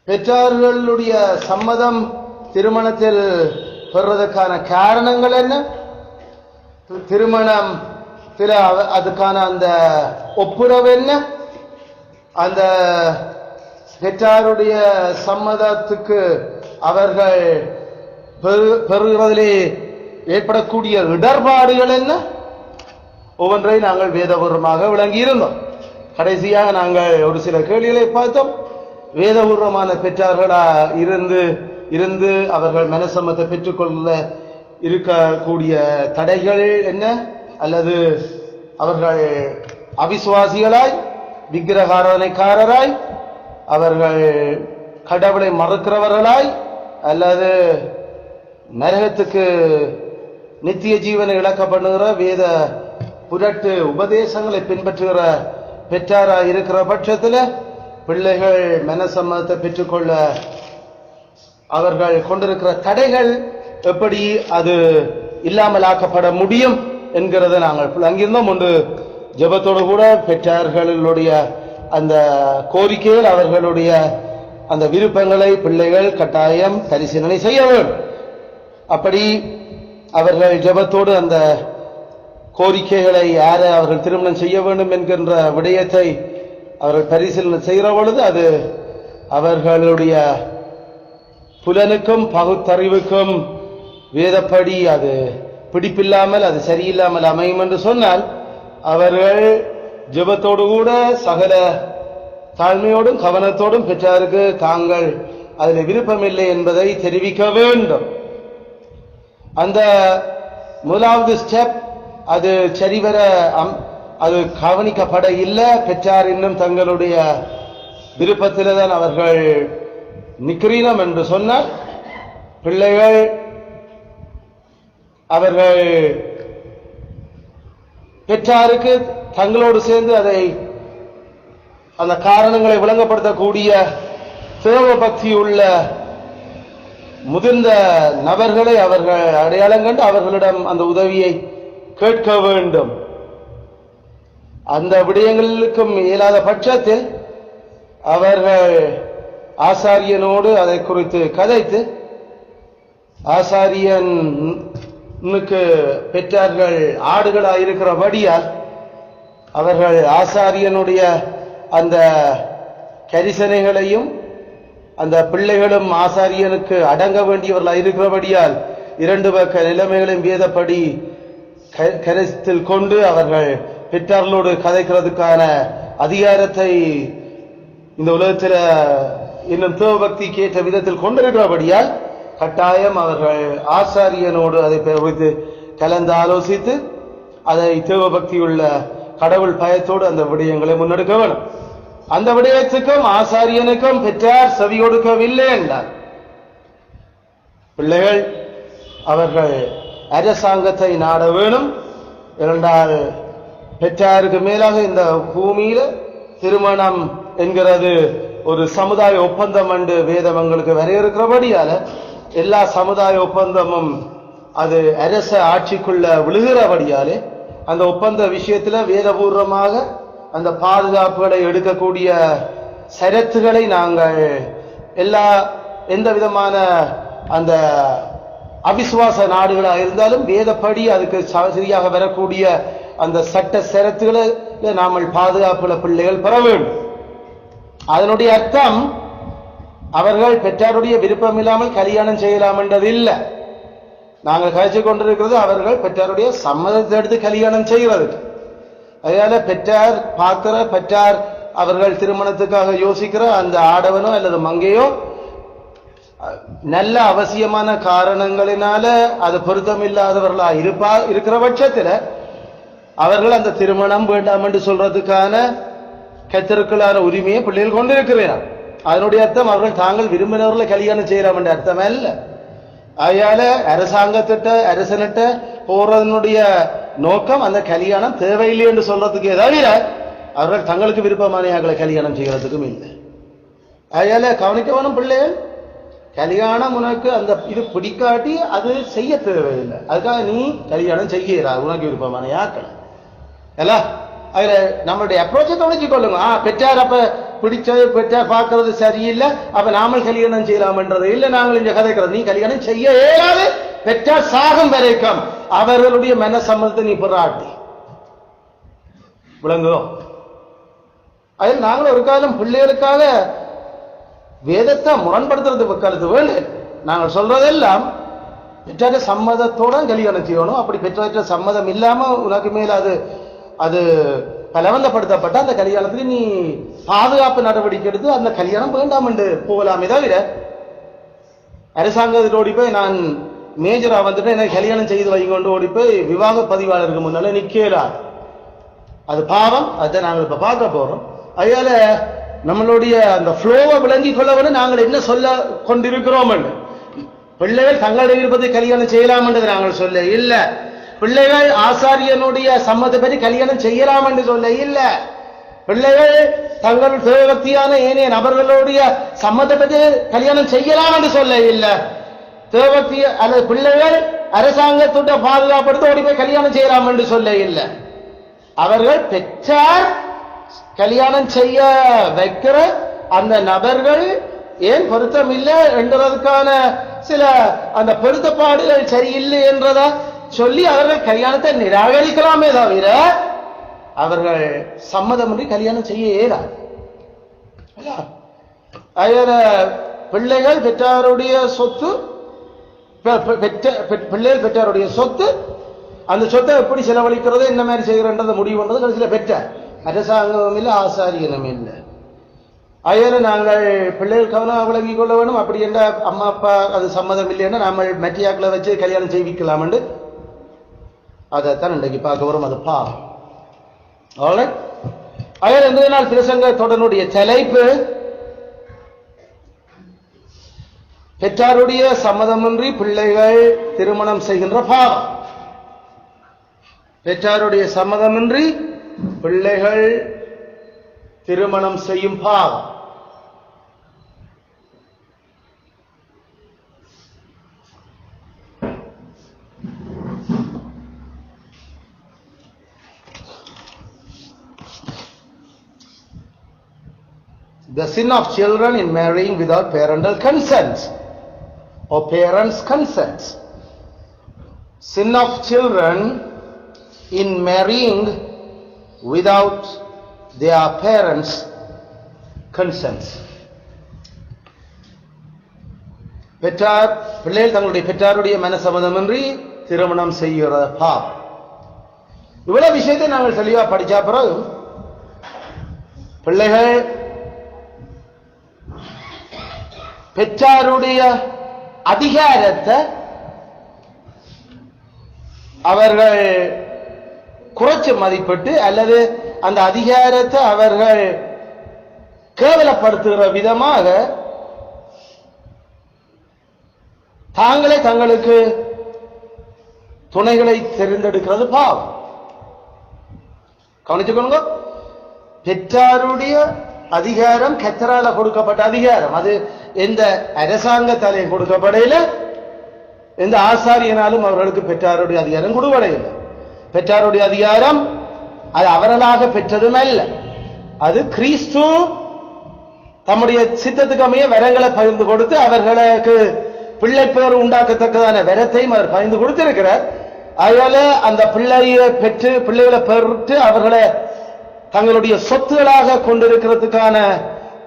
பெற்றார்களுடைய சம்மதம் திருமணத்தில் பெறுவதற்கான காரணங்கள் என்ன? திருமணம் அதுக்கான அந்த ஒப்புரவு என்ன? அந்த பெற்றாருடைய சம்மதத்துக்கு அவர்கள் பெறுவதிலே ஏற்படக்கூடிய இடர்பாடுகள் என்ன? ஒவ்வொன்றை நாங்கள் வேதபூர்வமாக விளங்கி இருந்தோம். கடைசியாக நாங்கள் ஒரு சில கேள்விகளை பார்த்தோம். வேதபூர்வமான பெற்றார்களா இருந்து அவர்கள் மனசம்மத்தை பெற்றுக்கொள்ள இருக்கக்கூடிய தடைகள் என்ன? அல்லது அவர்கள் அவிசுவாசிகளாய், விக்கிரகாரனைக்காரராய், அவர்கள் கடவுளை மறுக்கிறவர்களாய், அல்லது நரகத்துக்கு நித்திய ஜீவனை இழக்கப்படுகிற வேத புரட்டு உபதேசங்களை பின்பற்றுகிற பெற்றாராய் இருக்கிற பட்சத்தில் பிள்ளைகள் மனசம்மதத்தை பெற்றுக்கொள்ள அவர்கள் கொண்டிருக்கிற தடைகள் எப்படி அது இல்லாமல் ஆக்கப்பட முடியும் என்கிறத நாங்கள் அங்கிருந்தோம். ஒன்று ஜெபத்தோடு கூட பெற்றார்களுடைய அந்த கோரிக்கைகள், அவர்களுடைய அந்த விருப்பங்களை பிள்ளைகள் கட்டாயம் பரிசீலனை செய்ய வேண்டும். அப்படி அவர்கள் ஜெபத்தோடு அந்த கோரிக்கைகளை யாரை அவர்கள் திருமணம் செய்ய வேண்டும் என்கின்ற விடயத்தை அவர்கள் பரிசீலனை செய்கிற பொழுது அது அவர்களுடைய புலனுக்கும் பகுத்தறிவுக்கும் வேதப்படி அது பிடிப்பில்லாமல், அது சரியில்லாமல் அமையும் என்று சொன்னால் அவர்கள் ஜெபத்தோடு கூட சகல தாழ்மையோடும் கவனத்தோடும் பெற்றாருக்கு தாங்கள் அதில் விருப்பமில்லை என்பதை தெரிவிக்க வேண்டும். அந்த முதலாவது ஸ்டெப் அது சரிவர அது கவனிக்கப்பட இல்லை. பெற்றார் இன்னும் தங்களுடைய விருப்பத்தில் தான் அவர்கள் நிக்கிறீனம் என்று சொன்னால் பிள்ளைகள் அவர்கள் பெற்றாருக்கு தங்களோடு சேர்ந்து அதை அந்த காரணங்களை விளங்கப்படுத்தக்கூடிய தேவ பக்தி உள்ள முதிர்ந்த நபர்களை அவர்கள் அடையாளம் கண்டு அவர்களிடம் அந்த உதவியை கேட்க வேண்டும். அந்த விடயங்களுக்கும் இயலாத பட்சத்தில் அவர்கள் ஆசாரியனோடு அதை குறித்து கதைத்து, ஆசாரியனுக்கு பெற்றார்கள் ஆடுகளாக இருக்கிறபடியால் அவர்கள் ஆசாரியனுடைய அந்த கரிசனைகளையும் அந்த பிள்ளைகளும் ஆசாரியனுக்கு அடங்க வேண்டியவர்களாக இருக்கிறபடியால் இரண்டு பக்க நிலைமைகளையும் வேதப்படி கருத்தில் கொண்டு அவர்கள் பெற்றார்களோடு கதைக்கிறதுக்கான அதிகாரத்தை இந்த உலகத்தில் இன்னும் தேவபக்திக்கு ஏற்ற விதத்தில் கொண்டிருக்கிறபடியால் கட்டாயம் அவர்கள் ஆசாரியனோடு அதை குறித்து கலந்து ஆலோசித்து அதை தேவபக்தியுள்ள கடவுள் பயத்தோடு அந்த விடயங்களை முன்னெடுக்க வேண்டும். அந்த விடயத்துக்கும் ஆசாரியனுக்கும் பெற்றார் செவி கொடுக்கவில்லை என்றார். பிள்ளைகள் அவர்கள் அரசாங்கத்தை நாட வேணும். இரண்டால் பெற்றாருக்கு மேலாக இந்த பூமியில திருமணம் என்கிறது ஒரு சமுதாய ஒப்பந்தம் என்று வேதம் எங்களுக்கு வரையறுக்கிறபடியால எல்லா சமுதாய ஒப்பந்தமும் அது அரச ஆட்சிக்குள்ள விழுகிறபடியாலே அந்த ஒப்பந்த விஷயத்துல வேதபூர்வமாக அந்த பாதுகாப்புகளை எடுக்கக்கூடிய சரத்துகளை நாங்கள் எந்த விதமான அந்த அவிசுவாச நாடுகளாக இருந்தாலும் வேதப்படி அதுக்கு சரியாக வரக்கூடிய அந்த சட்ட சரத்துகளை நாமல் பாதுகாப்புள்ள பிள்ளைகள் பெற வேண்டும். அதனுடைய அர்த்தம் அவர்கள் பெற்றாருடைய விருப்பம் இல்லாமல் கல்யாணம் செய்யலாம் என்றது இல்லை. நாங்கள் கழிச்சு கொண்டிருக்கிறது அவர்கள் பெற்றாருடைய சம்மதத்தை எடுத்து கல்யாணம் செய்வதற்கு. அதனால பெற்றார் பார்க்கிற பெற்றார் அவர்கள் திருமணத்துக்காக யோசிக்கிற அந்த ஆடவனோ அல்லது மங்கையோ நல்ல அவசியமான காரணங்களினால அது பொருத்தம் இல்லாதவர்களா இருக்கிற பட்சத்தில் அவர்கள் அந்த திருமணம் வேண்டாம் என்று சொல்றதுக்கான கத்தருக்களான உரிமையை பிள்ளைகள் கொண்டிருக்கிறார். அதனுடைய அர்த்தம் அவர்கள் தாங்கள் விரும்பினவர்களை கல்யாணம் செய்யலாம் என்ற அர்த்தம் அல்ல. அதனால அரசனிட்ட போறதனுடைய நோக்கம் அந்த கல்யாணம் தேவையில்லை என்று சொல்றதுக்கு தவிர அவர்கள் தங்களுக்கு விருப்பமானியாக்களை கல்யாணம் செய்யறதுக்கும் இல்லை. அதனால கவனிக்கவனும் பிள்ளைகள் கல்யாணம் உனக்கு அந்த இது பிடிக்காட்டி அது செய்ய தேவையில்லை. அதுக்காக நீ கல்யாணம் செய்கிறார் உனக்கு விருப்பமான யாக்கள் அல்ல. அதுல நம்மளுடைய அப்ரோச்சை கவனிச்சு கொள்ளுங்க. பெற்றார் அப்ப பிடிச்சது பெற்றார் பார்க்கறது சரியில்லை, அப்ப நாமல் கல்யாணம் செய்யலாம்ன்றது இல்லை. நாங்கள் இங்க கதைக்கிறது, நீ கல்யாணம் செய்ய இயலாது, பெற்றார் சாகும் வரைக்கும் அவர்களுடைய மன சம்மதத்தை நீ பெறாட்டி விளங்குவோம். அதில் நாங்கள் ஒரு காலம் பிள்ளைகளுக்காக வேதத்தை முரண்படுத்துறது காலத்து வேண்டும். நாங்கள் சொல்றதெல்லாம் பெற்றாற்ற சம்மதத்தோட கல்யாணம் செய்யணும். அப்படி பெற்றாற்ற சம்மதம் இல்லாம உனக்கு மேல அது பலவந்தப்படுத்தப்பட்ட அந்த கல்யாணத்துக்கு நீ பாதுகாப்பு நடவடிக்கை எடுத்து அந்த கல்யாணம் வேண்டாம் என்று போகலாமே தவிர அரசாங்கத்தில் ஓடி போய் நான் மேஜரா வந்துட்டு எனக்கு கல்யாணம் செய்து வைங்கொண்டு ஓடி போய் விவாக பதிவாளருக்கு முன்னால நிக்கலாது. அது பாவம். அதை நாங்கள் இப்ப பார்க்க போறோம். அதனால நம்மளுடைய அந்த ஃப்ளோவை விளங்கி கொள்ள வேண்டும். நாங்கள் என்ன சொல்ல கொண்டிருக்கிறோம், பிள்ளைகள் தங்களுடைய இருப்பதை கல்யாணம் செய்யலாம் என்று நாங்கள் சொல்ல இல்ல. பிள்ளைகள் ஆசாரியனுடைய சம்மதத்தை பற்றி கல்யாணம் செய்யலாம் என்று சொல்ல இல்ல. பிள்ளைகள் தங்கள் தேவபக்தியான ஏனைய நபர்களுடைய சம்மதத்தை பற்றி கல்யாணம் செய்யலாம் என்று சொல்ல இல்ல. தேவபக்தி அல்லது பிள்ளைகள் அரசாங்கத்தோட பாதுகாப்படுத்த ஓடி போய் கல்யாணம் செய்யலாம் என்று சொல்ல இல்ல. அவர்கள் பெற்றார் கல்யாணம் செய்ய வைக்கிற அந்த நபர்கள் ஏன் பொருத்தம் இல்லை என்றதுக்கான சில அந்த பொருத்தப்பாடுகள் சரியில்லை என்றதா சொல்லி அவர்கள் கல்யாணத்தை நிராகரிக்கலாமே தவிர அவர்கள் சம்மதமின்றி கல்யாணம் செய்ய இயலாது. பிள்ளைகள் பெற்றாருடைய சொத்து, பிள்ளைகள் பெற்றாருடைய சொத்து, அந்த சொத்தை எப்படி செலவழிக்கிறது என்ன மாதிரி செய்கிறன்றதை முடிவு பண்றது கடைசியில் பெற்றார். அரசாங்கமும் இல்லை, ஆசாரியனும் இல்லை. அதனால நாங்கள் பிள்ளைகள் கவனம் விளங்கிக் கொள்ள வேணும். அப்படி என்ற அம்மா அப்பா அது சம்மதம் இல்லைன்னா நம்ம மெட்டியாக்களை வச்சு கல்யாணம் செய்விக்கலாம் என்று அதைத்தான் இன்றைக்கு பார்க்க வரும். அது பாவம். அதனால இந்த நாள் பிரசங்க தொடனுடைய தலைப்பு பெற்றாருடைய சம்மதமின்றி பிள்ளைகள் திருமணம் செய்கின்ற பாவம். பெற்றாருடைய சம்மதமின்றி பிள்ளைகள் திருமணம் செய்யும் பாவம். The sin of children in marrying without parental consent or parents' consent. Sin of children in marrying without their parents' consent. பெற்றார் பிள்ளைகள் தங்களுடைய பெற்றாருடைய மனசம்மதமின்றி திருமணம் செய்கிற பாவம். இவ்வளவு விஷயத்தை நாங்கள் தெளிவா படிச்சா பிறகு பிள்ளைகள் பெற்றாருடைய அதிகாரத்தை அவர்கள் குறைச்சு மதிப்பிட்டு அல்லது அந்த அதிகாரத்தை அவர்கள் கேவலப்படுத்துகிற விதமாக தாங்களே தங்களுக்கு துணைகளை தெரிந்தெடுக்கிறது பாவம். கவனிச்சுக்கொள்ளுங்க. பெற்றாருடைய அதிகாரம் கத்தரால கொடுக்கப்பட்ட அதிகாரம். அது எந்த அரசாங்கத்தாலையும் கொடுக்கப்படையில, எந்த ஆசாரியனாலும் அவர்களுக்கு பெற்றாருடைய அதிகாரம் கொடுக்கப்படையில்லை. பெற்றாருடைய அதிகாரம் அது அவர்களாக பெற்றதும் அல்ல. அது கிறிஸ்து தம்முடைய சித்தத்துக்கு அமைய வரங்களை பகிர்ந்து கொடுத்து அவர்களுக்கு பிள்ளை பேர் உண்டாக்கத்தக்கதான வரத்தையும் அவர் பகிர்ந்து கொடுத்திருக்கிறார். அதனால அந்த பிள்ளைகளை பெற்று அவர்களை தங்களுடைய சொத்துகளாக கொண்டிருக்கிறதுக்கான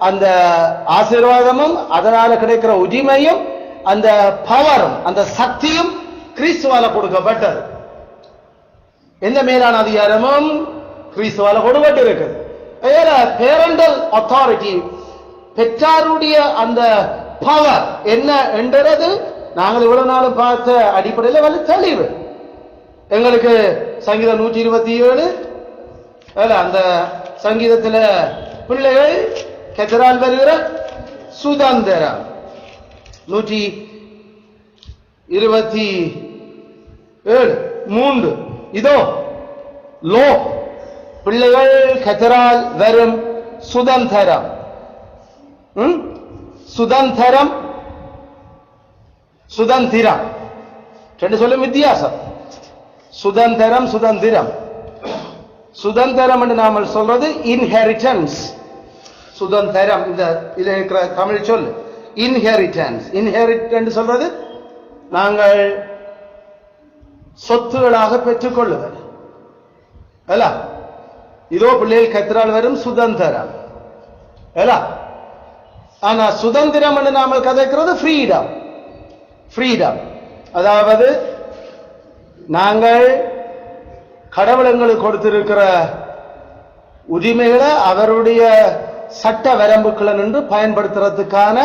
அந்த ஆசீர்வாதமும் அதனால கிடைக்கிற உரிமையும் அந்த பவரும் அந்த சக்தியும் கிறிஸ்துவால கொடுக்கப்பட்டது. எந்த மேலான அதிகாரமும் கிறிஸ்துவால கொடுக்கப்பட்டு இருக்குது. பேரண்டல் அத்தாரிட்டி, பெற்றாருடைய அந்த பவர் என்ன என்றது நாங்கள் இவ்வளவு நாளும் பார்த்த அடிப்படையில் வந்து தெளிவு. எங்களுக்கு சங்கீதம் 127 அந்த சங்கீதத்தில் பிள்ளைகள் கத்தரால் வருகிற சுதந்திரம் 127:3 இதோ லோ பிள்ளைகள் கத்தரால் வரும் சுதந்திரம். சுதந்திரம் சுதந்திரம் ரெண்டு சொல்லும் வித்தியாசம். சுதந்திரம் சுதந்திரம் சுதந்திரம் என்று நாம சொல்றது இன்ஹெரிட்டன்ஸ். சுதந்திரம். இந்த இதில் இருக்கிற தமிழ் சொல் இன்ஹெரிட்டன்ஸ். இன்ஹெரிட் என்று சொல்றது நாங்கள் சொத்துகளாக பெற்றுக்கொள்ளுதல் அல்ல. இதோ பிள்ளைகள் கத்திரால் வரும் சுதந்திரம் அல்ல. ஆனா சுதந்திரம் என்று நாமல் கதைக்கிறது ஃப்ரீடம். ஃப்ரீடம் அதாவது நாங்கள் கடவுள் எங்களுக்கு கொடுத்திருக்கிற உரிமைகளை அவருடைய சட்ட வரம்புகளை நின்று பயன்படுத்துறதுக்கான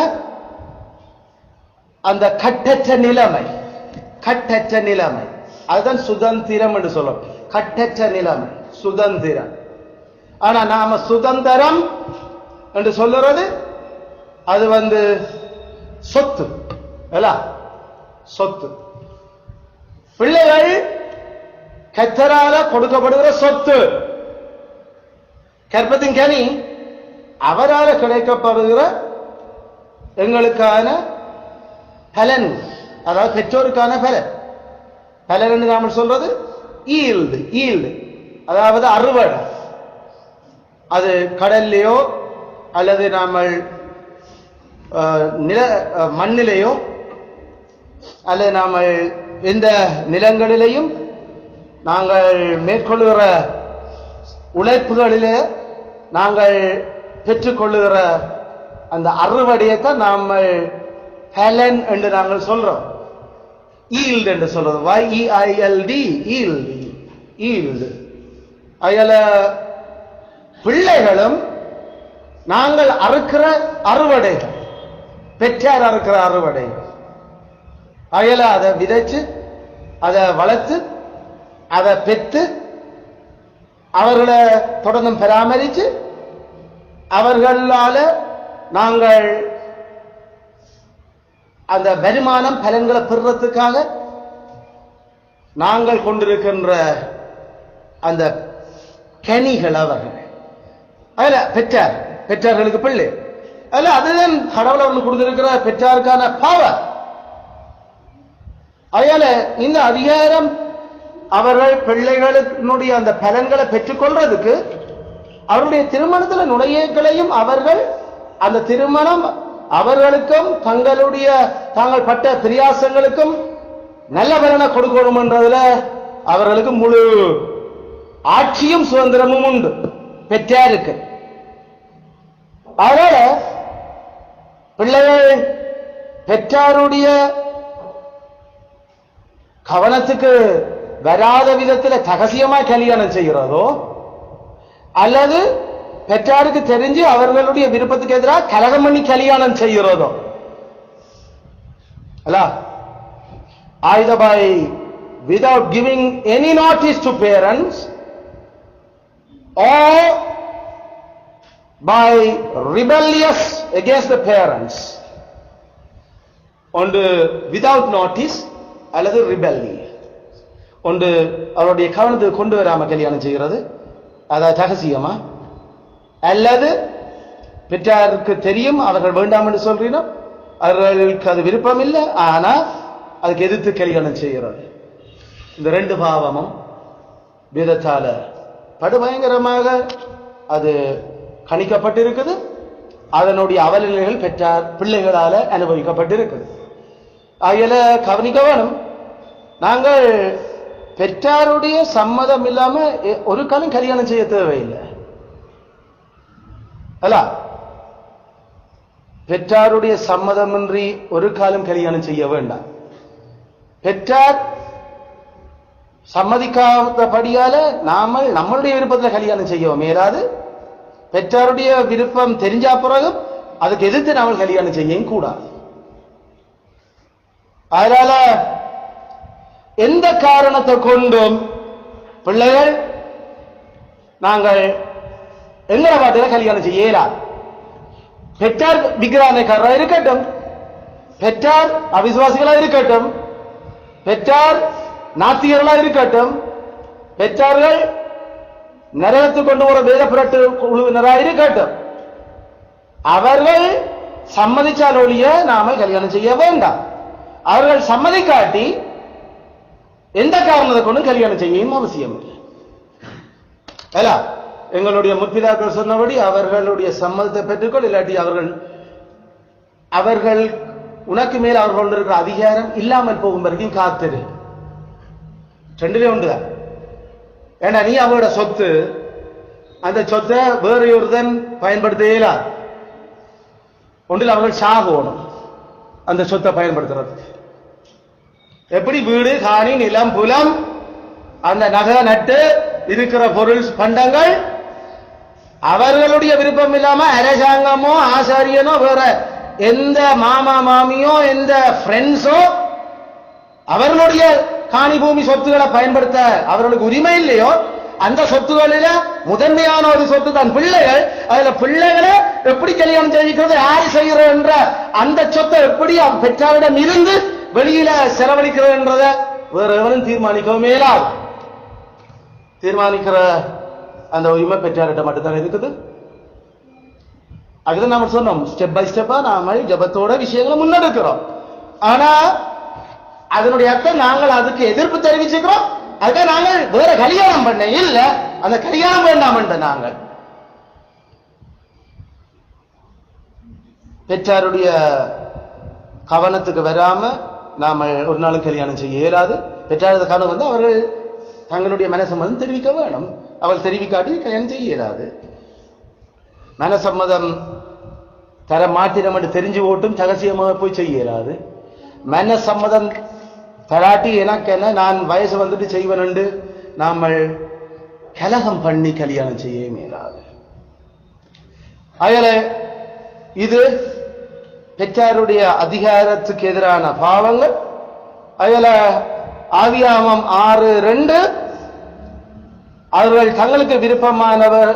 அந்த கட்டற்ற நிலைமை. கட்டற்ற நிலைமை அதுதான் சுதந்திரம் என்று சொல்லும். கட்டற்ற நிலைமை சுதந்திரம். ஆனா நாம சுதந்திரம் என்று சொல்லுறது அது சொத்து அல்ல. சொத்து பிள்ளைகள் கர்த்தரால கொடுக்கப்படுகிற சொத்து. கற்பத்தின் கனி அவரால் கிடைக்கப்படுகிற எங்களுக்கான பலன், அதாவது பெற்றோருக்கான பலன். பலன் என்று நாம் சொல்றது ஈல்டு. ஈல்டு அதாவது அறுவடை. அது கடல்லையோ அல்லது நாம் மண்ணிலேயோ அல்லது நாம் எந்த நிலங்களிலேயும் நாங்கள் மேற்கொள்ளுகிற உழைப்புகளிலே நாங்கள் பெற்றுக்கொள்ளுகிற அந்த அறுவடையைத்தான் நாம் பலன் என்று நாங்கள் சொல்றோம். ஈல்டு என்று சொல்றது YEILD ஈல்டு. ஈல்டு அதில் பிள்ளைகளும் நாங்கள் அறுக்கிற அறுவடைகள், பெற்றார் அறுக்கிற அறுவடைகள். அதில் அதை விதைச்சு அதை வளர்த்து அதை பெற்று அவர்களை தொடர்ந்து பராமரித்து அவர்களால நாங்கள் அந்த வருமானம் பலன்களை பெறுறதுக்காக நாங்கள் கொண்டிருக்கின்ற அந்த கனிகள் அவர்கள். அதுல பெற்றார், பெற்றார்களுக்கு பிள்ளை, அதுல அதுதான் கடவுள் அவர்களுக்கு கொடுத்திருக்கிற பெற்றாருக்கான பவர். அதனால இந்த அதிகாரம் அவர்கள் பிள்ளைகளுடைய அந்த பலன்களை பெற்றுக்கொள்றதுக்கு அவருடைய திருமணத்தில் நுழையங்களையும் அவர்கள் அந்த திருமணம் அவர்களுக்கும் தாங்கள் பட்ட பிரியாசங்களுக்கும் நல்ல பலனை கொடுக்கணும் என்றதுல அவர்களுக்கு முழு ஆட்சியும் சுதந்திரமும் உண்டு பெற்றாருக்கு. அதனால பிள்ளைகள் பெற்றாருடைய கவனத்துக்கு வராத விதத்தில் ரகசியமாய் கல்யாணம் செய்கிறதோ அல்லது பெற்றாருக்கு தெரிஞ்சு அவர்களுடைய விருப்பத்துக்கு எதிராக கலகம் பண்ணி கல்யாணம் செய்கிறதோ அல்ல, either by without giving any notice to parents or by rebellious against the parents. ஒன்று without notice அல்லது rebellion. ஒன்று அவருடைய கவனத்துக்கு கொண்டு வராம கல்யாணம் செய்கிறது, அதாவது ரகசியமா, அல்லது பெற்றாருக்கு தெரியும் அவர்கள் வேண்டாம் என்று சொல்றீங்க, அவர்களுக்கு அது விருப்பம் இல்லை, ஆனா அதுக்கு எதிர்த்து கல்யாணம் செய்கிறது. இந்த ரெண்டு பாவமும் வேதத்தால படுபயங்கரமாக அது கணிக்கப்பட்டிருக்குது. அதனுடைய அவலநிலைகள் பெற்றார் பிள்ளைகளால அனுபவிக்கப்பட்டிருக்குது. ஆகையில கவனிக்க வேணும், நாங்கள் பெற்றாருடைய சம்மதம் இல்லாம ஒரு காலம் கல்யாணம் செய்ய தேவையில்லை அல்ல. பெற்றாருடைய சம்மதமின்றி ஒரு காலம் கல்யாணம் செய்ய வேண்டாம். பெற்றார் சம்மதிக்காதபடியால நாமல் நம்மளுடைய விருப்பத்தில் கல்யாணம் செய்யவும் மேலாது. பெற்றாருடைய விருப்பம் தெரிஞ்சா பிறகு அதுக்கு எதிர்த்து நாமல் கல்யாணம் செய்யவும் கூடாது. அதனால எந்த காரணத்தை கொண்டும் பிள்ளைகள் நாங்கள் எங்களை பாட்டில கல்யாணம் செய்யலாம். பெற்றார் விக்கிரானக்காரராக இருக்கட்டும், பெற்றார் அவிசுவாசிகளாக இருக்கட்டும், பெற்றார் நாத்திகர்களாக இருக்கட்டும், பெற்றார்கள் நரகத்துக்கு கொண்டு வர வேத புரட்டு குழுவினராக இருக்கட்டும், அவர்கள் சம்மதிச்சால் ஒழிய நாம கல்யாணம் செய்ய வேண்டாம். அவர்கள் சம்மதிக்காட்டி எந்த காரணத்தை கொண்டு கல்யாணம் செய்யவும் அவசியம் இல்லை. எங்களுடைய முற்பிதாக்கள் சொன்னபடி அவர்களுடைய சம்மதத்தை பெற்றுக்கொள், இல்லாட்டி அவர்கள் உனக்கு மேல் அவர்கள் இருக்கிற அதிகாரம் இல்லாமல் போகும் வரைக்கும் காத்திரு. ரெண்டுலே ஒன்றுதான். ஏன்னா நீ அவரோட சொத்து, அந்த சொத்தை வேறு ஒருதன் பயன்படுத்த இயலாது. ஒன்றில் அவர்கள் சாகணும் அந்த சொத்தை பயன்படுத்துறதுக்கு. எப்படி வீடு, காணி, நிலம், புலம், அந்த நகை நட்டு இருக்கிற பொருள் பண்டங்கள் அவர்களுடைய விருப்பம் இல்லாம அரசாங்கமோ ஆசாரியனோ வேற எந்த மாமா மாமியோ எந்த ஃப்ரெண்ட்ஸோ அவர்களுடைய காணி பூமி சொத்துக்களை பயன்படுத்த அவர்களுக்கு உரிமை இல்லையோ, அந்த சொத்துகளில முதன்மையான ஒரு சொத்து தான் பிள்ளைகள். அதுல பிள்ளைகளை எப்படி கல்யாணம் செய்கிறது, யார் செய்கிறது என்ற அந்த சொத்தை எப்படி பெற்றாரிடம் இருந்து வெளியில செலவழிக்கிறது என்றத வேற எவரும் தீர்மானிக்கவும் மேலாது. தீர்மானிக்கிற அந்த உரிமை பெற்றாரிட்ட மட்டும்தான் இருக்குது. அதுதான் நாம சொன்னோம், ஸ்டெப் பை ஸ்டெப்பா நாம ஜபத்தோட விஷயங்களை முன்னெடுக்கிறோம். ஆனா அதனுடைய அர்த்தம் நாங்கள் அதுக்கு எதிர்ப்பு தெரிவிச்சுக்கிறோம். அதுக்காக நாங்கள் வேற கல்யாணம் பண்ண இல்ல, அந்த கல்யாணம் வேண்டாம் என்ற நாங்கள் பெற்றாருடைய கவனத்துக்கு வராம நாம ஒரு நாளும் கல்யாணம் செய்ய இயலாது. பெற்றாரது கவனம் வந்து அவர்கள் தங்களுடைய மனசம்மதம் தெரிவிக்க வேணும். அவள் தெரிவிக்காட்டி கல்யாணம் செய்ய இயலாது. மனசம்மதம் தர மாத்திரம் என்று தெரிஞ்சு ஓட்டும் ரகசியமாக போய் செய்ய இயலாது. மனசம்மதம் தராட்டி எனக்கு என்ன நான் வயசு வந்துட்டு செய்வனண்டு நாமல் கலகம் பண்ணி கல்யாணம் செய்ய இயலாது. அதில் இது பெற்றாருடைய அதிகாரத்துக்கு எதிரான பாவங்கள். அதில் ஆதியாகமம் 6:2 அவர்கள் தங்களுக்கு விருப்பமானவர்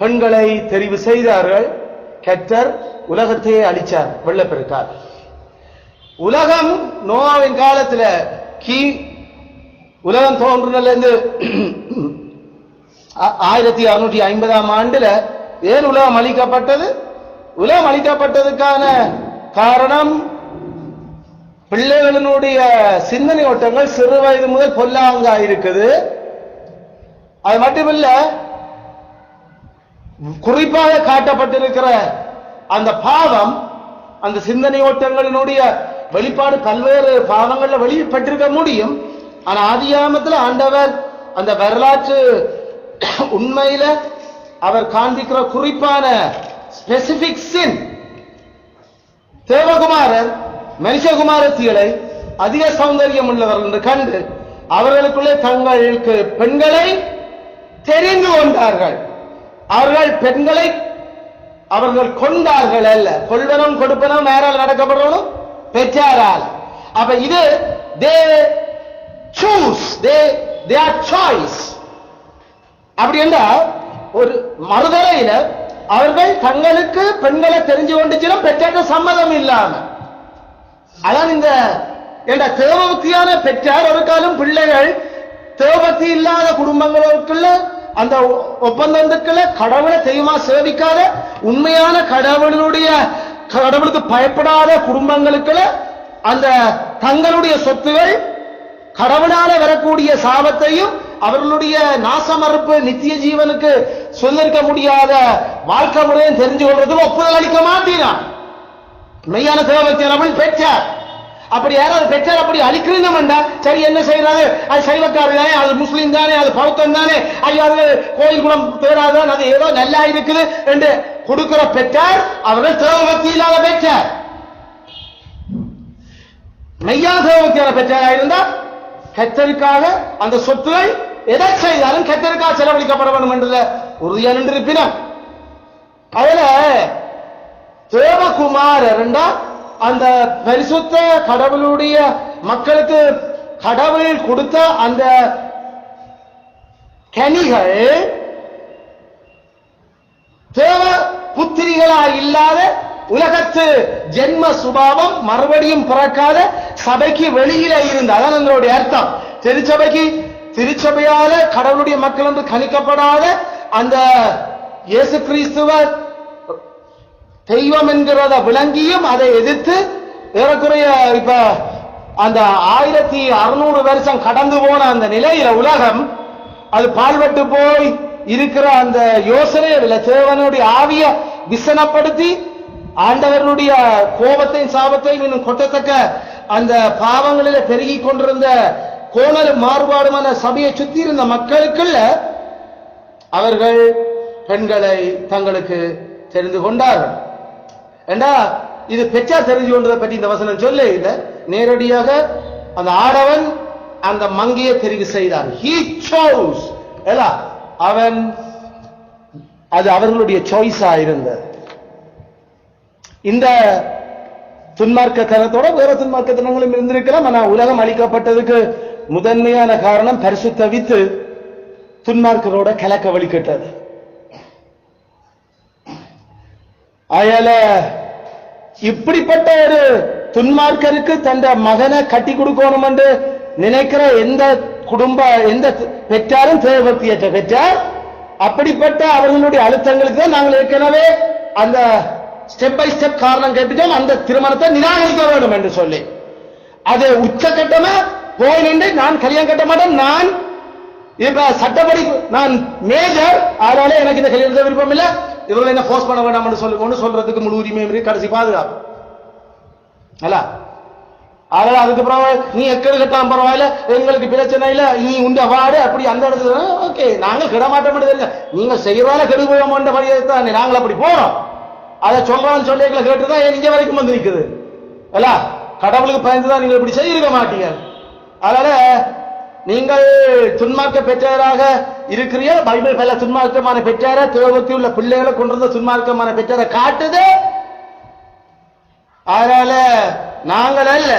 பெண்களை தெரிவு செய்தார்கள். கர்த்தர் உலகத்தையே அழிச்சார் வெள்ளப்பெருக்கார். உலகம் நோவாவின் காலத்துல உலகம் தோன்றினிலிருந்து 1650ஆம் ஆண்டுல ஏன் உலகம் அழிக்கப்பட்டது? உலகம் அழிக்கப்பட்டதுக்கான காரணம் பிள்ளைகளினுடைய சிந்தனை ஓட்டங்கள் சிறு வயது முதல் பொல்லாங்கா இருக்குது. அது மட்டுமில்ல, குறிப்பாக காட்டப்பட்டிருக்கிற அந்த பாவம், அந்த சிந்தனை ஓட்டங்களினுடைய வெளிப்பாடு பல்வேறு பாவங்கள்ல வெளிப்பட்டிருக்க முடியும். ஆனா ஆதியாகமத்துல ஆண்டவர் அந்த வரலாற்று உண்மையில அவர் காண்பிக்கிற குறிப்பான ஸ்பெசிபிக் சின், தேவகுமாரர் மனுஷகுமாரத்திகளை அதிக சௌந்தரியம் உள்ளவர்கள் என்று கண்டு அவர்களுக்குள்ளே தங்களுக்கு பெண்களை தெரிந்து கொண்டார்கள். அவர்கள் பெண்களை அவர்கள் கொண்டார்கள் அல்ல, கொள்வனும் கொடுப்பனும் யாரால் நடக்கப்படுறோம்? பெற்றாரால். அப்ப இது they choose, they are choice. அப்படி என்றால் ஒரு மறுதலையில அவர்கள் தங்களுக்கு பெண்களை தெரிஞ்சு கொண்டுச்சிலும் பெற்றாட்ட சம்மதம் இல்லாம. அதான் இந்த தேவபக்தியான பெற்றார் ஒரு காலம் பிள்ளைகள் தேவபக்தி இல்லாத குடும்பங்களுக்குள்ள அந்த ஒப்பந்தத்துக்குள்ள கடவுளை தெய்வமா சேவிக்காத உண்மையான கடவுளுக்கு பயப்படாத குடும்பங்களுக்குள்ள அந்த தங்களுடைய சொத்துகள் கடவுளால வரக்கூடிய சாபத்தையும் அவர்களுடைய நாசமறுப்பு நித்திய ஜீவனுக்கு சொல்லிருக்க முடியாத வாழ்க்கை முறையும் தெரிஞ்சு கொள்றதுக்கு ஒப்புதல் அளிக்க மாட்டீரான். மெய்யான தேவபக்தியானவள் பெற்றார். அப்படி யாராவது பெற்றார் அப்படி அழிக்கிறீங்க, சரி என்ன செய்யறாரு? அது சைவக்காரர் தானே, அது முஸ்லீம் தானே, அது பௌத்தம் தானே, ஐயா அது கோயில் குளம் தேடாதான், அது ஏதோ நல்லா இருக்குது என்று கொடுக்கிற பெற்றார் அவர்கள் தேவபக்தி இல்லாத பெற்றார். மெய்யான தேவபக்தியான பெற்றாராக இருந்தால் கர்த்தருக்காக அந்த சொத்துகள் எதை செய்தாலும் கர்த்தருக்காக செலவழிக்கப்பட வேண்டும் என்ற உறுதியான இருப்பினும் அதுல தேவகுமாரர் என்றால் அந்த பரிசுத்த கடவுளுடைய மக்களுக்கு கடவுள் கொடுத்த அந்த கனிகள் தேவ புத்திரிகளா இல்லாத உலகத்து ஜென்ம சுபாவம் மறுபடியும் பிறக்காத சபைக்கு வெளியில இருந்த, அதான் அதனுடைய அர்த்தம். திருச்சபையால கடவுளுடைய மக்கள் என்று கணிக்கப்படாத அந்த இயேசு கிறிஸ்துவர் தெய்வம் என்கிறத விளங்கியும் அதை எதிர்த்து ஏறக்குறைய இப்ப அந்த 1600 வருஷம் கடந்து போன அந்த நிலையில உலகம் அது பால்பட்டு போய் இருக்கிற அந்த யோசனையில தேவனுடைய ஆவிய விசனப்படுத்தி ஆண்டவருடைய கோபத்தையும் சாபத்தையும் இன்னும் கொட்டத்தக்க அந்த பாவங்களில பெருகி கொண்டிருந்த கோணலும் மாறுபாடுமான சபையை சுத்தி இருந்த மக்களுக்குள்ள அவர்கள் பெண்களை தங்களுக்கு தெரிந்து கொண்டார்கள். ஏண்டா இது பெற்றா தெரிஞ்சு கொண்டதை பற்றி இந்த வசனம் சொல்ல இல்லை, நேரடியாக அந்த ஆடவன் அந்த மங்கையை தெரிவு செய்தான். He chose. அவன் அது அவர்களுடைய சாய்ஸா இருந்தது. இந்த துன்மார்க்கத்தனத்தோட வேற துன்மார்க்கத்தனங்களும் இருந்திருக்கலாம். ஆனா உலகம் அளிக்கப்பட்டதுக்கு முதன்மையான காரணம் பரிசுத்த வித்து துன்மார்க்கரோட கலக்க வழிகட்டது. அயல இப்படிப்பட்ட ஒரு துன்மார்க்கருக்கு தந்த மகனை கட்டி கொடுக்கணும் என்று நினைக்கிற எந்த குடும்ப எந்த பெற்றாரும் தேவபக்தியற்ற பெற்றார். அப்படிப்பட்ட அவர்களுடைய அழுத்தங்களுக்கு தான் நாங்கள் ஏற்கனவே அந்த ஸ்டெப் பை ஸ்டெப் காரணம் கேட்டுட்டோம். அந்த திருமணத்தை நிராகரிக்க வேண்டும் என்று சொல்லி அது உச்சகட்டமா போய் நின்று நான் கல்யாணம் கட்ட மாட்டேன், நான் இப்ப சட்டப்படி நான் மேஜர், அதனால எனக்கு இந்த கல்யாணத்தை விருப்பம் இல்லை, இவங்களை என்ன போர்ஸ் பண்ண வேண்டாம் என்று சொல்றதுக்கு முழு உரிமையும் இருக்கு. கடைசி பாதுகாப்பு அல்ல. அதனால அதுக்கப்புறம் நீ எக்கடு கட்டாம பரவாயில்ல, எங்களுக்கு பிரச்சனை இல்ல, நீ உண்ட வாடு அப்படி அந்த இடத்துல ஓகே நாங்கள் கிட மாட்டோம். நீங்க செய்யறதால கெடு போய் தான் நாங்கள் அப்படி போறோம். அதை சொல்றான்னு சொல்லி கேட்டுதான் இங்க வரைக்கும் வந்து நிற்குது அல்ல. கடவுளுக்கு பயந்துதான் நீங்கள் இப்படி செய்யிருக்க மாட்டீங்க. அதனால நீங்கள் துன்மார்க்க பெற்றாராக இருக்கிறீர்கள். பைபிள் பல துன்மார்க்கமான பெற்றார தேவபக்தி உள்ள பிள்ளைகளை கொண்டிருந்த துன்மார்க்கமான பெற்றார காட்டுது. அதனால நாங்கள் அல்ல,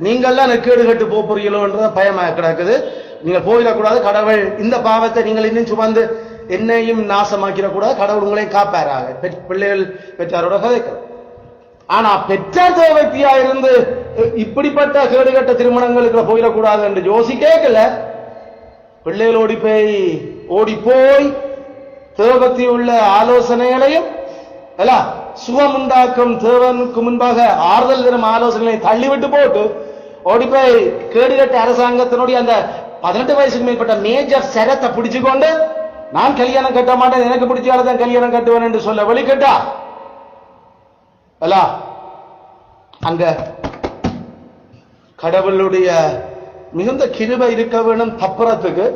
நீங்கள்லாம் கேடு கட்டு போறீங்களோன்றத பயமா கிடக்குது. நீங்கள் போயிடக்கூடாது. கடவுள் இந்த பாவத்தை நீங்கள் இன்னும் சுமந்து என்னையும் நாசமாக்கிடக்கூடாது. கடவுள் உங்களையும் காப்பாராக. பிள்ளைகள் பெற்றாரோட கதைக்கிறது. ஆனா பெற்றார் தேவபக்தியா இருந்து இப்படிப்பட்ட கேடுகட்ட திருமணங்களுக்கு போயிடக்கூடாது என்று யோசிக்கல. பிள்ளைகள் ஓடி போய் தேவபக்தி உள்ள ஆலோசனைகளையும் சுகம் உண்டாக்கும் தேவனுக்கு முன்பாக ஆறுதல் தரும் ஆலோசனைகளை தள்ளிவிட்டு போட்டு ஓடி போய் கேடுகட்ட அரசாங்கத்தினுடைய அந்த 18 வயசுக்கு மேற்பட்ட மேஜர் சரத்தை பிடிச்சுக்கொண்டு நான் கல்யாணம் கட்ட மாட்டேன், எனக்கு பிடிச்சால்தான் கல்யாணம் கட்டுவேன் என்று சொல்ல வெளிக்கட்டா அங்க கடவுளுடைய மிகுந்த கிருபை இருக்க வேணும் தப்புறத்துக்கு.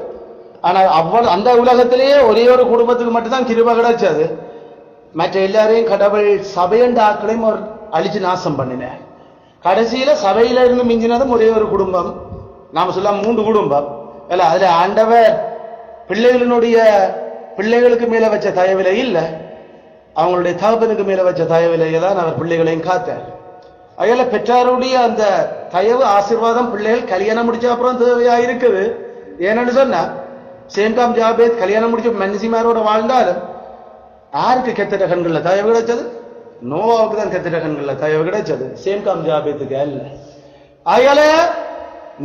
ஆனா அவ்வளவு அந்த உலகத்திலேயே ஒரே ஒரு குடும்பத்துக்கு மட்டும்தான் கிருபை கிடைச்சது. மற்ற எல்லாரையும் கடவுள் சபையண்ட ஆக்களையும் அவர் அழிச்சு நாசம் பண்ணினார். கடைசியில சபையில இருந்து மிஞ்சினதும் ஒரே ஒரு குடும்பம், நாம சொல்ல 3 குடும்பம் இல்ல. அதுல ஆண்டவர் பிள்ளைகளுக்கு மேல வச்ச தயவிலை இல்ல, அவங்களுடைய தகப்பனுக்கு மேல வச்ச தயவிலையே தான் அவர் பிள்ளைகளையும் காத்தார். அயல பெற்றாருடைய அந்த தயவு ஆசீர்வாதம் பிள்ளைகள் கல்யாணம் முடிச்ச அப்புறம் தேவையா இருக்குது. ஏன்னு சொன்னா சேம்காம் ஜாபேத் கல்யாணம் முடிச்ச மனுஷிமாரோட வாழ்ந்தாலும் யாருக்கு கெத்திட்ட கண்கள்ல தயவு கிடைச்சது? நோவாவுக்கு தான் கெத்திட்ட கண்கள்ல தயவு கிடைச்சது, சேம்காம் ஜாபேத்துக்கு அல்ல. அயல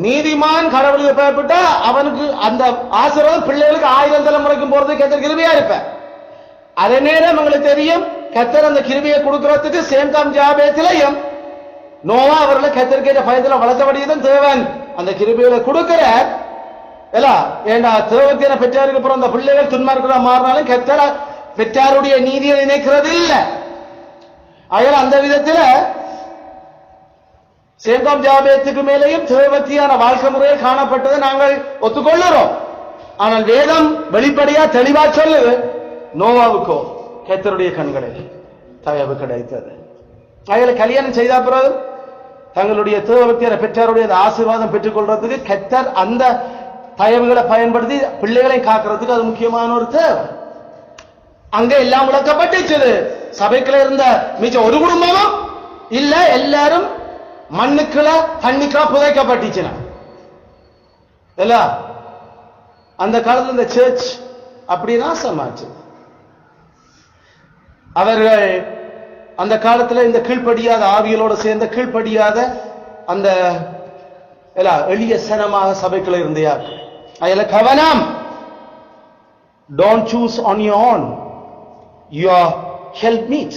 நீதிமான் கடவுளுக்கு பயப்பட்டா அவனுக்கு அந்த ஆசீர்வாதம் பிள்ளைகளுக்கு 1000 தலைமுறைக்கும் போறது கெத்தர் கிருபையா இருப்ப. அதே நேரம் உங்களுக்கு தெரியும் கெத்தர் அந்த கிருபையை கொடுக்கறதுக்கு சேம்காம் ஜாபேத்திலையும் நோவா அவர்களை கத்தர்கிட்ட பயத்துல வளர்த்தபடிதான் தேவன் அந்த கிருபைகளை கொடுக்கிற ஏண்டா தேவத்தின பெற்றாருக்கு அப்புறம் அந்த பிள்ளைகள் துன்மார்க்கா மாறினாலும் கத்தர பெற்றாருடைய நீதியை நினைக்கிறது இல்லை. அயல் அந்த விதத்துல சேம்காம் ஜாபேத்துக்கு மேலேயும் தேவத்தியான வாழ்க்கை முறையை காணப்பட்டதை நாங்கள் ஒத்துக்கொள்ளுறோம். ஆனால் வேதம் வெளிப்படையா தெளிவா சொல்லுது நோவாவுக்கோ கத்தருடைய கண்களில் தயவு கிடைத்தது. அயலை கல்யாணம் செய்த பிறகு தங்களுடைய தேவபக்தியான பெற்றாருடைய ஆசீர்வாதம் பெற்றுக் கொள்றதுக்கு கத்தர் அந்த தயவுகளை பயன்படுத்தி பிள்ளைகளை காக்கிறதுக்கு அது முக்கியமான ஒரு தேவை. அங்க எல்லாம் விளக்கப்பட்டுச்சு. சபைக்குள்ள இருந்த மிச்சம் ஒரு குடும்பமும் இல்ல, எல்லாரும் மண்ணுக்குள்ள தண்ணிக்குள்ள புதைக்கப்பட்டுச்சுன்னா அந்த காலத்துல இந்த சர்ச் அப்படி நாசமாச்சு. அவர்கள் அந்த காலத்துல இந்த கீழ்ப்படியாத ஆவிகளோட சேர்ந்த கீழ்ப்படியாத அந்த எளிய சனமாக சபைக்குள்ள இருந்தையார். அதுல கவனம், don't choose on your own, your help meet.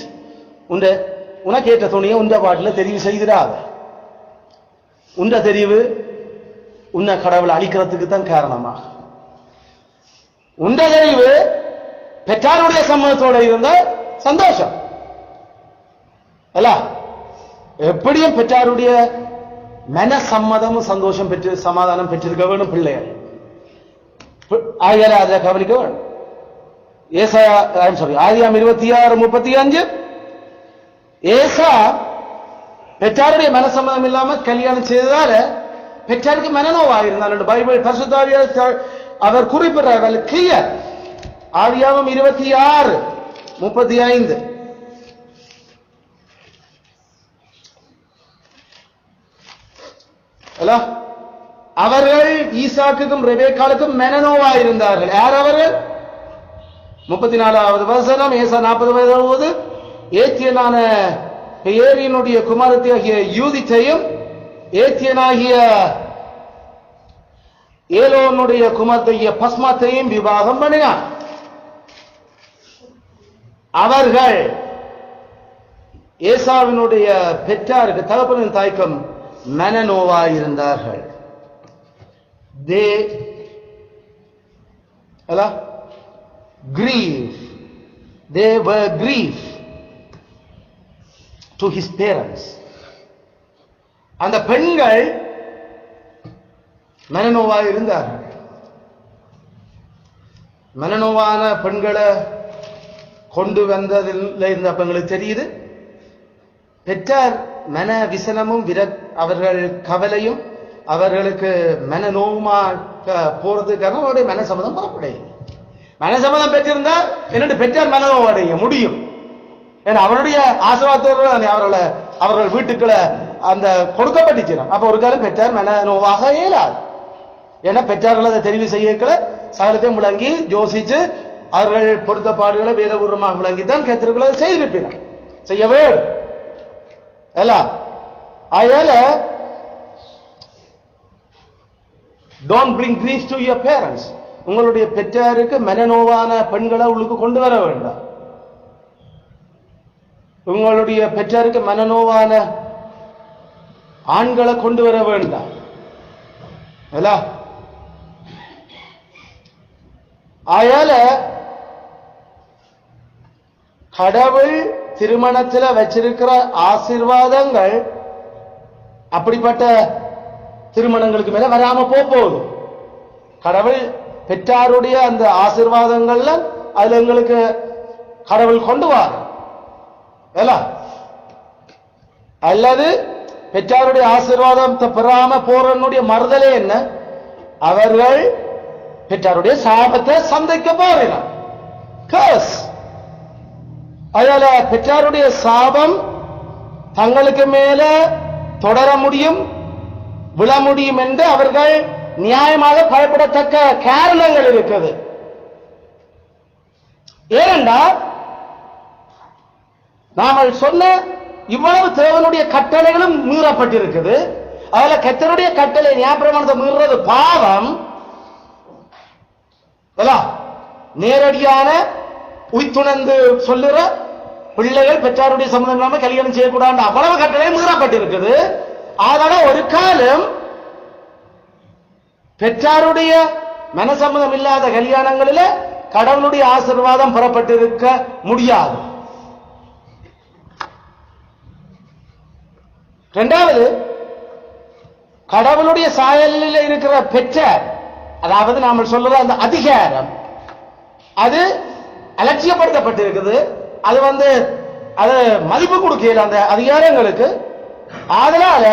உனக்கு ஏற்ற துணையை உண்ட பாட்டுல தெரிவு செய்திடாத. உண்ட தெரிவு உன்னை கடவுளை அழிக்கிறதுக்கு தான் காரணமாக. உண்ட தெளிவு பெற்றாருடைய சம்மதத்தோட இருந்த சந்தோஷம் அல்ல. எப்படியும் பெற்றாருடைய மன சம்மதமும் சந்தோஷம் பெற்று சமாதானம் பெற்றிருக்க வேணும் பிள்ளைகள். ஆகியால அதை கவனிக்க வேணும். ஆதியாம் 26:35 ஏசா பெற்றாருடைய மனசம்மதம் இல்லாம கல்யாணம் செய்ததால பெற்றாருக்கு மனநோவாக இருந்தால் பைபிள் பரிசுத்த அவர் குறிப்பிடுறார் கிளியர். ஆதியாகமம் 26:35 அவர்கள் ஈசாக்குக்கும் ரெபேக்காளுக்கும் மனநோவாக இருந்தார்கள். யார் அவர்கள்? 34வது வசனம். ஏசா 40 வயது ஏத்தியனான பெயரினுடைய குமாரத்தியாகிய யூதித்தையும் ஏத்தியனாகிய ஏலோனுடைய குமாரத்தைய பஸ்மாத்தையும் விவாகம் பண்ணினார். அவர்கள் ஏசாவினுடைய பெற்றாருக்கு தகப்பனின் தாய்க்கும் மனநோவாயிருந்தார்கள். They were grief to his parents. அந்த பெண்கள் மனநோவாக இருந்தார்கள். மனநோவான பெண்களை கொண்டு வந்ததில் இருந்த பெண்களுக்கு தெரியுது. பெற்றார் மன விசனமும் அவர்கள் கவலையும் அவர்களுக்கு மனநோவுமா போறதுக்கான அவருடைய மனசம்மதம் புறப்படைய. மனசம்மதம் பெற்றிருந்தா என்னென்று பெற்றார் மனநோவடைய முடியும். ஏன்னா அவருடைய ஆசீர்வாதத்தோடு அவர்கள் வீட்டுக்குள்ள அந்த கொடுக்கப்பட்டுச்சு. அப்ப ஒரு காலம் பெற்றார் மனநோவாக இயலாது. ஏன்னா பெற்றார்கள் அதை தெரிவு செய்யக்கல சகலத்தையும் விளங்கி யோசிச்சு அவர்கள் பொருத்த பாடுகளை வேதபூர்வமாக விளங்கித்தான் கத்திற்குள்ள செய்திருப்பினார். செய்யவே அதனால don't bring grief to your parents. உங்களுடைய பெற்றாருக்கு மனநோவான பெண்களை உள்ளுக்கு கொண்டு வர வேண்டாம். உங்களுடைய பெற்றாருக்கு மனநோவான ஆண்களை கொண்டு வர வேண்டாம். அதனால கடவுள் திருமணத்தில் வச்சிருக்கிற ஆசீர்வாதங்கள் அப்படிப்பட்ட திருமணங்களுக்கு மேல வராம போகுது. கடவுள் பெற்றாருடைய அந்த ஆசீர்வாதங்கள்ல அதுல எங்களுக்கு கடவுள் கொண்டு வர அல்லது பெற்றாருடைய ஆசீர்வாதத்தை பெறாம போறனுடைய மறுதலே என்ன? அவர்கள் பெற்றாருடைய சாபத்தை சந்திக்க போறார். அதனால பெற்றாருடைய சாபம் தங்களுக்கு மேல தொடர முடியும், விழ முடியும் என்று அவர்கள் நியாயமாக பயப்படத்தக்க காரணங்கள் இருக்குது. ஏனென்றால் நாங்கள் சொன்ன இவ்வளவு தேவனுடைய கட்டளைகளும் மீறப்பட்டிருக்குது. அதுல கர்த்தருடைய கட்டளை நியாயப்பிரமாணத்தை மீறுறது பாவம். நேரடியான உய்துணர்ந்து சொல்லுற பிள்ளைகள் பெற்றாருடைய சம்மதம் இல்லாம கல்யாணம் செய்யக்கூடாது அவ்வளவு கட்டளை மீறப்பட்டிருக்குது. அதனால ஒரு காலம் பெற்றாருடைய மனசம்மதம் இல்லாத கல்யாணங்களில் கடவுளுடைய ஆசீர்வாதம் பெறப்பட்டிருக்க முடியாது. இரண்டாவது, கடவுளுடைய சாயலில் இருக்கிற பெற்றார், அதாவது நாம சொல்ற அந்த அதிகாரம் அது அலட்சியப்படுத்தப்பட்டிருக்குது. அது அது மதிப்பு கொடுக்கல அந்த அதிகாரங்களுக்கு. அதனால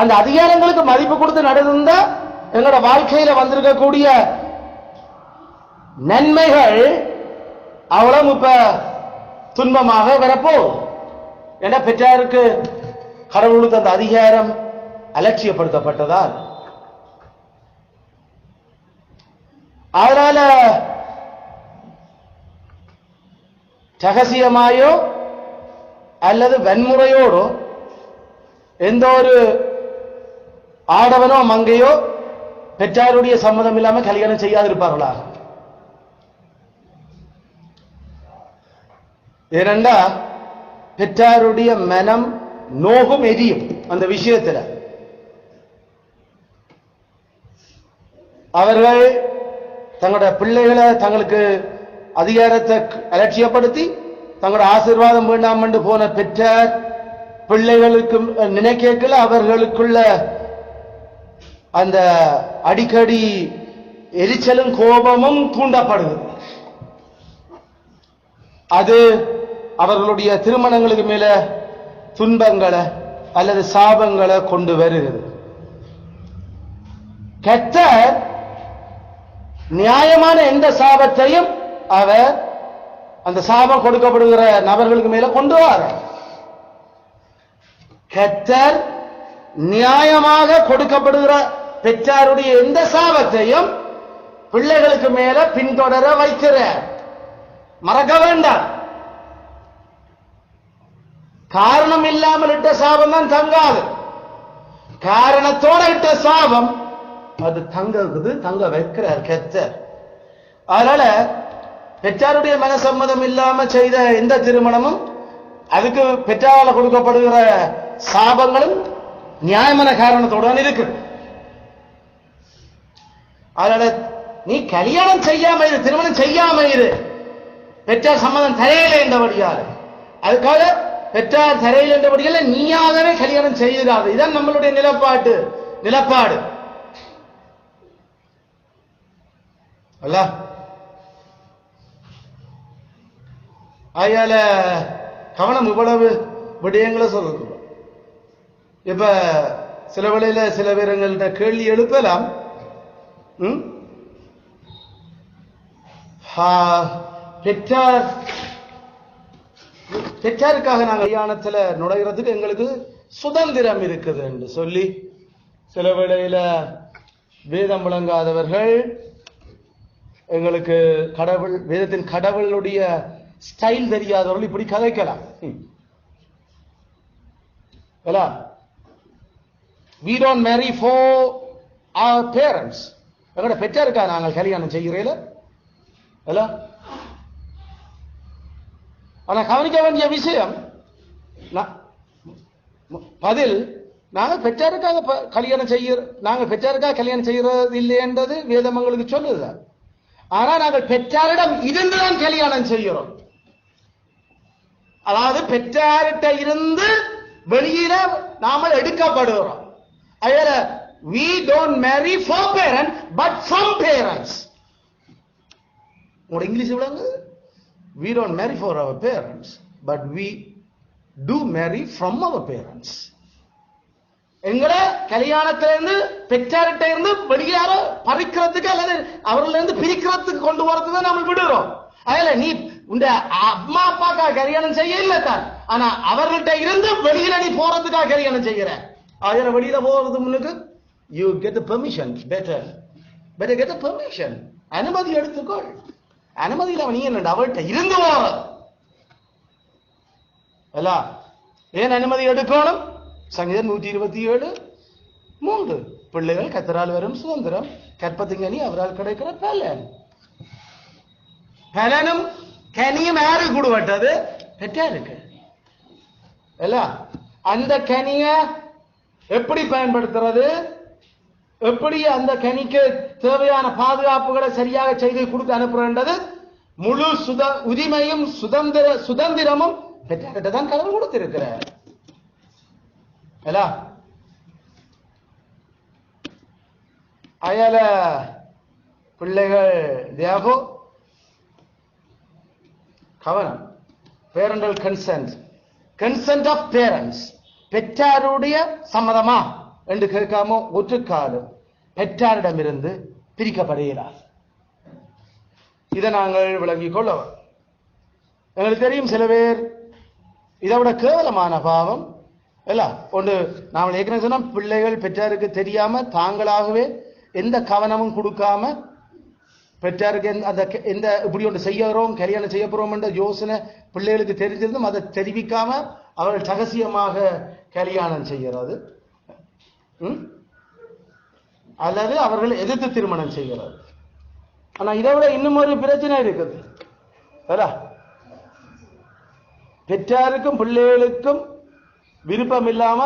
அந்த அதிகாரங்களுக்கு மதிப்பு கொடுத்து நடந்தா எங்களோட வாழ்க்கையில வந்திருக்கக்கூடிய நன்மைகள் அவ்வளவு இப்ப துன்பமாக வரப்போகுது. ஏன்னா பெற்றாருக்கு கடவுளுக்கு அந்த அதிகாரம் அலட்சியப்படுத்தப்பட்டதால். அதனால ரகசியமாயோ அல்லது வன்முறையோடோ எந்த ஒரு ஆடவனோ மங்கையோ பெற்றாருடைய சம்மதம் இல்லாம கல்யாணம் செய்யாதிருப்பார்களா? ஏனென்றா பெற்றாருடைய மனம் நோகும் எரியும் அந்த விஷயத்தில். அவர்கள் தங்களுடைய பிள்ளைகளை தங்களுக்கு அதிகாரத்தை அலட்சியப்படுத்தி தங்களோட ஆசீர்வாதம் வேண்டாம் என்று போன பெற்றார் பிள்ளைகளுக்கு நினைக்கல அவர்களுக்குள்ள அந்த அடிக்கடி எரிச்சலும் கோபமும் தூண்டப்படுது. அது அவர்களுடைய திருமணங்களுக்கு மேல துன்பங்களை அல்லது சாபங்களை கொண்டு வருகிறது. கர்த்தர் நியாயமான எந்த சாபத்தையும் அவர் அந்த சாபம் கொடுக்கப்படுகிற நபர்களுக்கு மேல கொண்டு வர கர்த்தர் நியாயமாக கொடுக்கப்படுகிற பெற்றாருடைய எந்த சாபத்தையும் பிள்ளைகளுக்கு மேல பின்தொடர வைக்கிற மறக்க வேண்டாம். காரணம் இல்லாமல் இட்ட சாபம் தான் தங்காது, காரணத்தோட இட்ட சாபம் அது தங்குது, தங்க வைக்கிறார் கர்த்தர். அதனால பெற்றாருடைய மனசம்மதம் இல்லாம செய்த எந்த திருமணமும் அதுக்கு பெற்றாரால் கொடுக்கப்படுகிற சாபங்களும் நியாயமான காரணத்துடன் இருக்கு. அதனால நீ கல்யாணம் செய்யாம இரு, திருமணம் செய்யாம இரு, பெற்றார் சம்மதம் தரையில என்றபடியால் அதுக்காக பெற்றார் தரையில் என்றபடியால் நீயாகவே கல்யாணம் செய்கிறாது. இதுதான் நம்மளுடைய நிலப்பாடு அல்ல. ஆயால கவனம் இவ்வளவு விடயங்களை சொல்லுங்க. இப்ப சில வேளையில சில பேருங்கள்ட்ட கேள்வி எழுப்பலாம், பெற்றாருக்காக நாங்கள் கல்யாணத்துல நுழைகிறதுக்கு எங்களுக்கு சுதந்திரம் இருக்குது என்று சொல்லி சில வேளையில வேதம் விளங்காதவர்கள் எங்களுக்கு கடவுள் வேதத்தின் கடவுளுடைய ஸ்டைல் தெரியாதவர்கள் இப்படி கதைக்கலாம். We don't marry for our parents. எங்கட பெற்றாருக்கா நாங்கள் கல்யாணம் செய்கிறேன். ஆனா கவனிக்க வேண்டிய விஷயம் பதில், நாங்கள் பெற்றாருக்காக கல்யாணம் செய்யறது இல்லை என்றது வேதம் எங்களுக்கு சொல்லுது. ஆனா நாங்கள் பெற்றாரிடம் இருந்துதான் கல்யாணம் செய்கிறோம். அதாவது பெற்றாரிட்ட இருந்து வெளியில நாம எடுக்கப்படுகிறோம். We don't marry for parents but from parents. உங்க இங்கிலீஷ் விளங்கு? We don't marry for our parents but we do marry from our parents. எங்கட கல்யாணத்திலிருந்து பெற்றாரிட்ட இருந்து வெளியார பறிக்கிறதுக்கு அல்லது அவர்ல இருந்து பிரிக்கிறதுக்கு கொண்டு வரதுக்கு நம்ம விடுறோம். அதனால நீ உண்ட அம்மா அப்பாக்காக கல்யாணம் செய்ய இல்லை தான், ஆனா அவர்கிட்ட இருந்து வெளியில நீ போறதுக்காக கல்யாணம் செய்கிற. அதனால வெளியில போறது முன்னுக்கு you get the permission, better get the permission, அனுமதி எடுத்துக்கொள். அனுமதி இல்லாம நீ என்ன அவர்கிட்ட இருந்து போற அல்ல. ஏன் அனுமதி எடுக்கணும்? சங்கீதம் 127:3 பிள்ளைகள் கர்த்தரால் வரும் சுதந்திரம், கற்பத்திங்கனி அவரால் கிடைக்கிற பலன். பலனும் கனியும் யாரு கொடுவட்டது? பெற்றாருக்கு அல்ல. அந்த கனிய எப்படி பயன்படுத்துறது, எப்படி அந்த கனிக்கு தேவையான பாதுகாப்புகளை சரியாக செய்து கொடுத்து அனுப்புறது, முழு உரிமையும் சுதந்திரமும் பெற்றார்கிட்ட தான் கடவுள் கொடுத்திருக்கிறார். அயல பிள்ளைகள் தியாகோ கவனம். பேரண்டல் கன்சென்ட் ஆஃப் பேரண்ட்ஸ், பெற்றாருடைய சம்மதமா என்று கேட்காம ஒரு காலம் பெற்றாரிடமிருந்து பிரிக்கப்படுகிறார். இதை நாங்கள் விளங்கிக் கொள்ளவும். எங்களுக்கு தெரியும் சில பேர் இதை விட கேவலமான பாவம் இல்ல ஒன்று. நாம் ஏற்கனவே சொன்னா பிள்ளைகள் பெற்றாருக்கு தெரியாம தாங்களாகவே எந்த கவனமும் கொடுக்காம பெற்றாருக்கு அந்த எந்த இப்படி ஒன்று செய்யறோம் கல்யாணம் செய்ய போறோம் என்ற யோசனை பிள்ளைகளுக்கு தெரிஞ்சிருந்தும் அதை தெரிவிக்காம அவர்கள் ரகசியமாக கல்யாணம் செய்கிறது, அல்லது அவர்கள் எதிர்த்து திருமணம் செய்கிறது. ஆனா இதை விட இன்னும் ஒரு பிரச்சனை இருக்குது. பெற்றாருக்கும் பிள்ளைகளுக்கும் விருப்பம் இல்லாம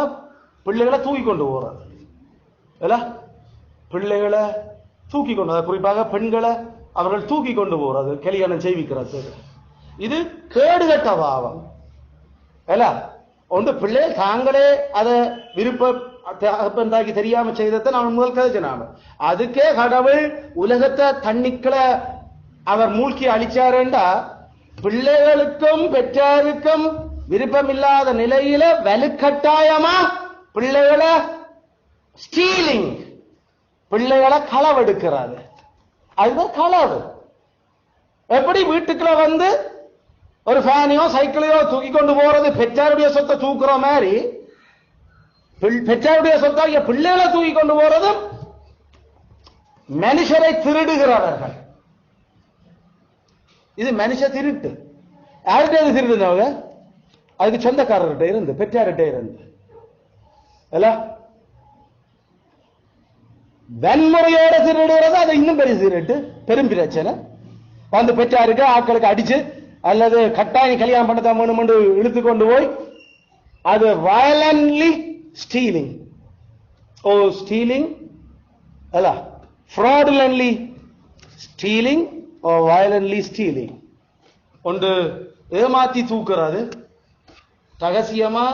பிள்ளைகளை தூக்கி கொண்டு போறது. பிள்ளைகளை தூக்கி கொண்டு, குறிப்பாக பெண்களை அவர்கள் தூக்கி கொண்டு போறது, கல்யாணம் செய்விக்கிறது. இது கேடுகட்ட பாவம். ஒன்று பிள்ளைகள் தாங்களே அதை விருப்பந்தாக்கி தெரியாம செய்ததை நான் முதல் கதைச்சினாம. அதுக்கே கடவுள் உலகத்தை தண்ணிக்களை அவர் மூழ்கி அழிச்சாருண்டா, பிள்ளைகளுக்கும் பெற்றாருக்கும் விருப்பம் இல்லாத நிலையில வலுக்கட்டாயமா பிள்ளைகளை ஸ்டீலிங், பிள்ளைகளை களவெடுக்கிறாரு. அதுதான் களவு. எப்படி வீட்டுக்குள்ள வந்து ஒரு ஃபேனையோ சைக்கிளையோ தூக்கி கொண்டு போறது பெற்றாருடைய சொத்தை தூக்குற மாதிரி, பெற்றாருடைய சொத்தாகிய பிள்ளைகளை தூக்கி கொண்டு போறது மனுஷரை திருடுகிறவர்கள். இது மனுஷ திருட்டு. யார்கிட்ட இருந்து திருடுனவங்க? அதுக்கு சொந்தக்காரர்கிட்ட இருந்து, பெற்றார்கிட்ட இருந்து. வன்முறையோட திருடுறது அது இன்னும் பெரிய திருட்டு, பெரும் பிரச்சனை. வந்து பெற்றாருக்கு ஆட்களுக்கு அடிச்சு அல்லது கட்டாயம் கல்யாணம் பண்ணதான் வேணும் என்று இழுத்து கொண்டு போய் அது வயலன்ட்லி ஸ்டீலிங். ஸ்டீலிங் அல்ல, fraudulently stealing or violently stealing. ஒன்று ஏமாத்தி தூக்குறது, ரகசியமா